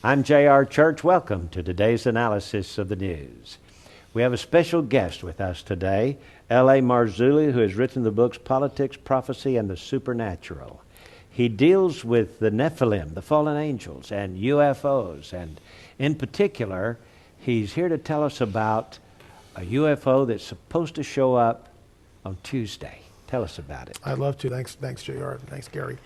I'm J.R. Church. Welcome to today's analysis of the news. We have a special guest with us today, L.A. Marzulli, who has written the books Politics, Prophecy, and the Supernatural. He deals with the Nephilim, the fallen angels, and UFOs. And in particular, he's here to tell us about a UFO that's supposed to show up on Tuesday. Tell us about it. I'd love to. Thanks, JR. Thanks, Gary.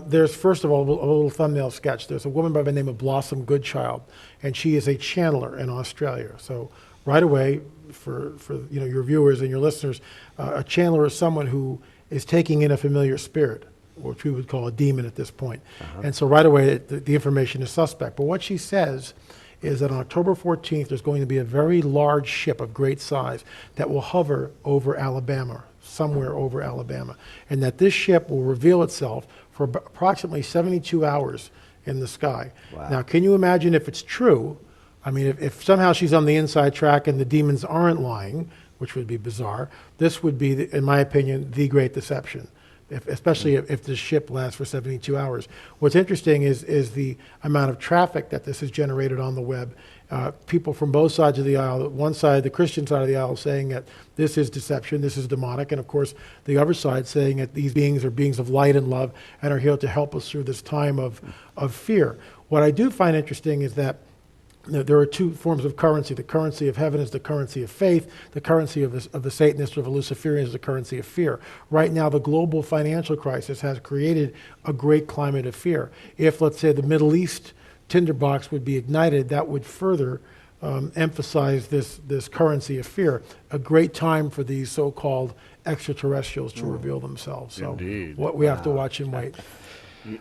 There's, first of all, a little thumbnail sketch. There's a woman by the name of Blossom Goodchild, and she is a channeler in Australia. So right away, for your viewers and your listeners, a channeler is someone who is taking in a familiar spirit, which we would call a demon at this point. And so right away, the information is suspect. But what she says is that on October 14th, there's going to be a very large ship of great size that will hover over Alabama, somewhere over Alabama, and that this ship will reveal itself for approximately 72 hours in the sky. Wow. Now, can you imagine if it's true? I mean, if somehow she's on the inside track and the demons aren't lying, which would be bizarre, this would be, in my opinion, the great deception. Especially if the ship lasts for 72 hours. What's interesting is the amount of traffic that this has generated on the web. People from both sides of the aisle, one side, the Christian side of the aisle, saying that this is deception, this is demonic, and of course the other side saying that these beings are beings of light and love and are here to help us through this time of fear. What I do find interesting is that there are two forms of currency. The currency of heaven is the currency of faith. The currency of the Satanists or the Luciferians is the currency of fear. Right now, the global financial crisis has created a great climate of fear. If, let's say, the Middle East tinderbox would be ignited, that would further emphasize this currency of fear. A great time for these so-called extraterrestrials to reveal themselves. So Indeed. What we have to watch and wait.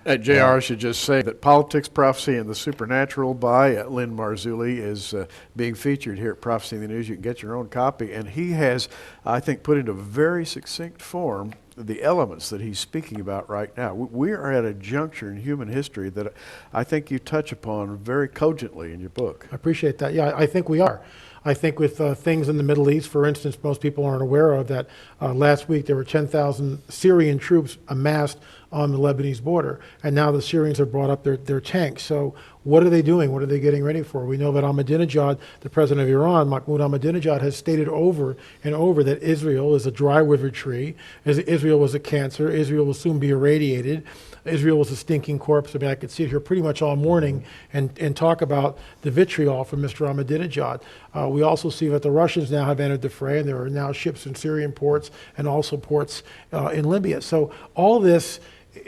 JR should just say that Politics, Prophecy, and the Supernatural by Lynn Marzulli is being featured here at Prophecy in the News. You can get your own copy. And he has, I think, put into very succinct form the elements that he's speaking about right now. We are at a juncture in human history that I think you touch upon very cogently in your book. I appreciate that. Yeah, I think we are. I think with things in the Middle East, for instance, most people aren't aware of that last week there were 10,000 Syrian troops amassed on the Lebanese border, and now the Syrians have brought up their tanks. So what are they doing? What are they getting ready for? We know that Ahmadinejad, the president of Iran, Mahmoud Ahmadinejad, has stated over and over that Israel is a dry withered tree, Israel was a cancer, Israel will soon be irradiated, Israel was a stinking corpse. I mean, I could sit here pretty much all morning and talk about the vitriol from Mr. Ahmadinejad. We also see that the Russians now have entered the fray, and there are now ships in Syrian ports and also ports in Libya. So all this,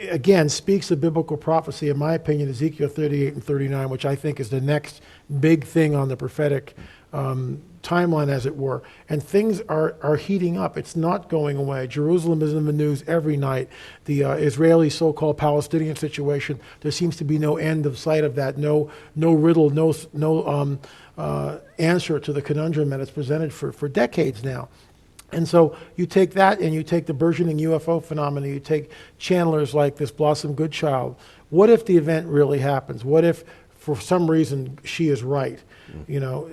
again, speaks of biblical prophecy. In my opinion, Ezekiel 38 and 39, which I think is the next big thing on the prophetic timeline, as it were. And things are heating up. It's not going away. Jerusalem is in the news every night. The Israeli so-called Palestinian situation, there seems to be no end of sight of that, no riddle, no answer to the conundrum that is presented for decades now. And so you take that and you take the burgeoning UFO phenomena, you take channelers like this Blossom Goodchild. What if the event really happens? What if, for some reason, she is right? You know,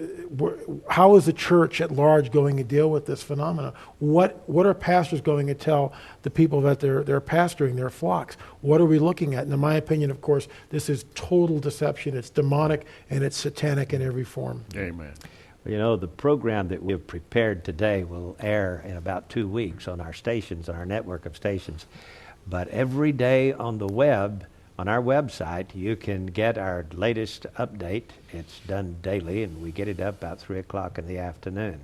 how is the church at large going to deal with this phenomena? What are pastors going to tell the people that they're pastoring their flocks? What are we looking at? And in my opinion, of course, this is total deception. It's demonic and it's satanic in every form. Amen. You know, the program that we have prepared today will air in about 2 weeks on our stations, on our network of stations. But every day on the web, on our website, you can get our latest update. It's done daily, and we get it up about 3 o'clock in the afternoon.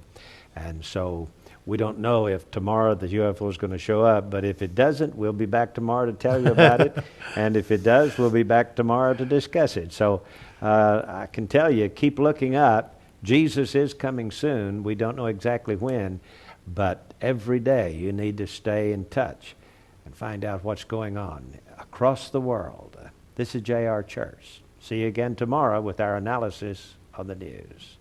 And so we don't know if tomorrow the UFO is going to show up, but if it doesn't, we'll be back tomorrow to tell you about it. And if it does, we'll be back tomorrow to discuss it. So I can tell you, keep looking up. Jesus is coming soon. We don't know exactly when, but every day you need to stay in touch and find out what's going on across the world. This is J.R. Church. See you again tomorrow with our analysis of the news.